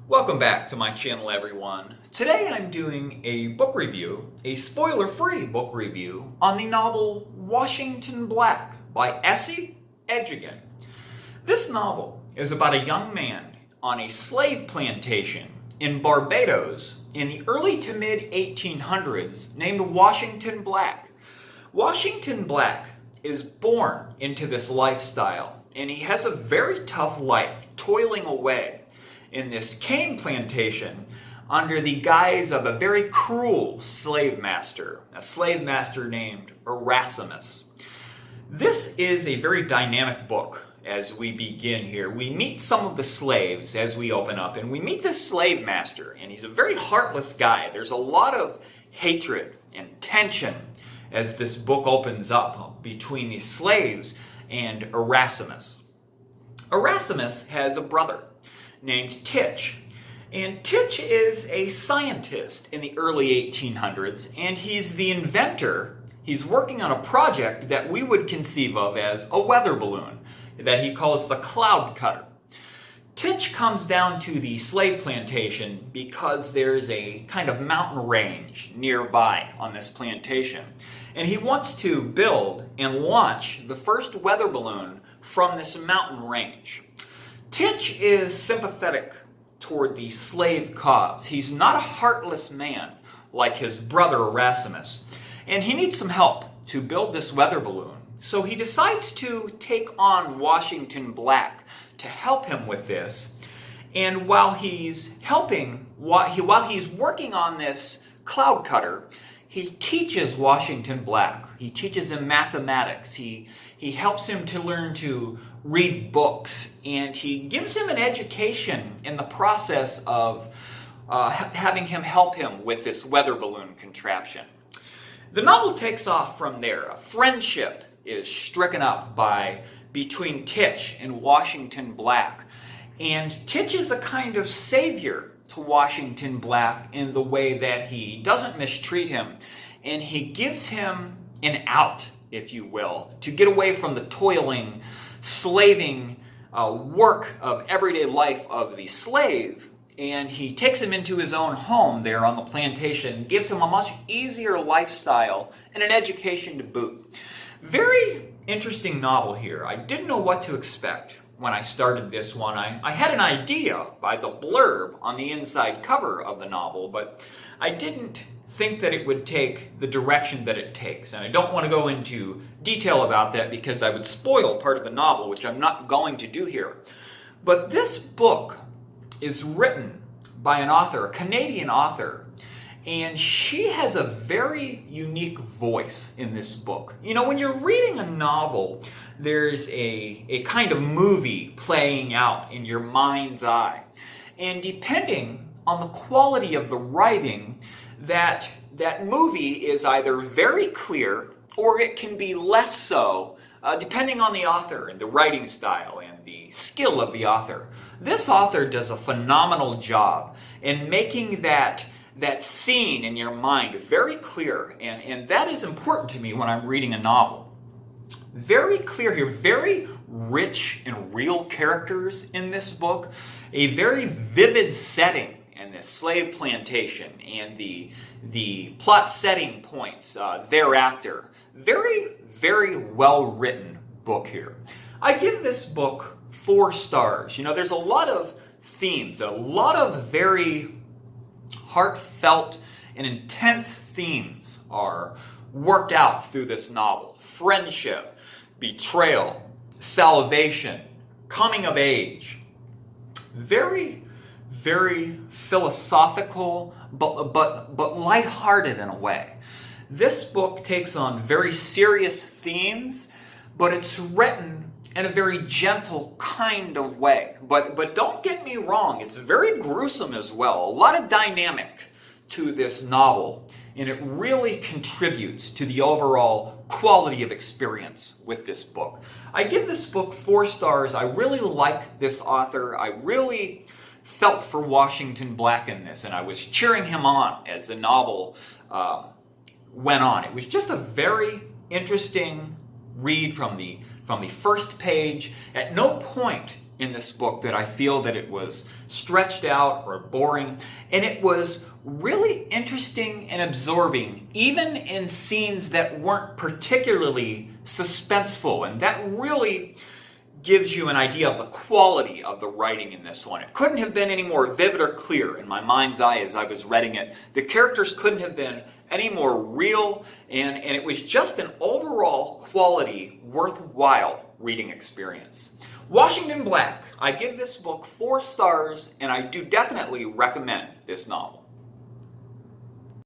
Welcome back to my channel, everyone. Today I'm doing a book review, a spoiler-free book review, on the novel Washington Black by Esi Edugyan. This novel is about a young man on a slave plantation in Barbados in the early to mid-1800s named Washington Black. Washington Black is born into this lifestyle, and he has a very tough life toiling away in this cane plantation under the guise of a very cruel slave master, a slave master named Erasmus. This is a very dynamic book as we begin here. We meet some of the slaves as we open up, and we meet this slave master, and he's a very heartless guy. There's a lot of hatred and tension as this book opens up between the slaves and Erasmus. Erasmus has a brother named Titch. And Titch is a scientist in the early 1800s, and he's the inventor. He's working on a project that we would conceive of as a weather balloon that he calls the cloud cutter. Titch comes down to the slave plantation because there's a kind of mountain range nearby on this plantation. And he wants to build and launch the first weather balloon from this mountain range. Titch is sympathetic toward the slave cause. He's not a heartless man like his brother Erasmus, and he needs some help to build this weather balloon. So he decides to take on Washington Black to help him with this. And while he's working on this cloud cutter, he teaches Washington Black. He teaches him mathematics. He helps him to learn to read books, and he gives him an education in the process of having him help him with this weather balloon contraption. The novel takes off from there. A friendship is stricken up between Titch and Washington Black, and Titch is a kind of savior to Washington Black in the way that he doesn't mistreat him, and he gives him an out, if you will, to get away from the toiling, slaving work of everyday life of the slave. And he takes him into his own home there on the plantation, gives him a much easier lifestyle and an education to boot. Very interesting novel here. I didn't know what to expect when I started this one. I had an idea by the blurb on the inside cover of the novel, but I didn't think that it would take the direction that it takes. And I don't want to go into detail about that because I would spoil part of the novel, which I'm not going to do here. But this book is written by an author, a Canadian author, and she has a very unique voice in this book. You know, when you're reading a novel, there's a kind of movie playing out in your mind's eye. And depending on the quality of the writing, that movie is either very clear or it can be less so, depending on the author and the writing style and the skill of the author. This author does a phenomenal job in making that scene in your mind very clear, and that is important to me when I'm reading a novel. Very clear here, very rich and real characters in this book, a very vivid setting in this slave plantation and the plot setting points thereafter. Very, very well written book here. I give this book 4 stars. You know, there's a lot of themes, a lot of very heartfelt and intense themes are worked out through this novel. Friendship, betrayal, salvation, coming of age. Very, very philosophical, but lighthearted in a way. This book takes on very serious themes, but it's written in a very gentle kind of way. But don't get me wrong, it's very gruesome as well. A lot of dynamic to this novel, and it really contributes to the overall quality of experience with this book. I give this book 4 stars. I really like this author. I really felt for Washington Black in this, and I was cheering him on as the novel went on. It was just a very interesting read from the first page. At no point in this book that I feel that it was stretched out or boring, and it was really interesting and absorbing, even in scenes that weren't particularly suspenseful, and that really gives you an idea of the quality of the writing in this one. It couldn't have been any more vivid or clear in my mind's eye as I was reading it. The characters couldn't have been any more real, and it was just an overall quality, worthwhile reading experience. Washington Black. I give this book 4 stars, and I do definitely recommend this novel.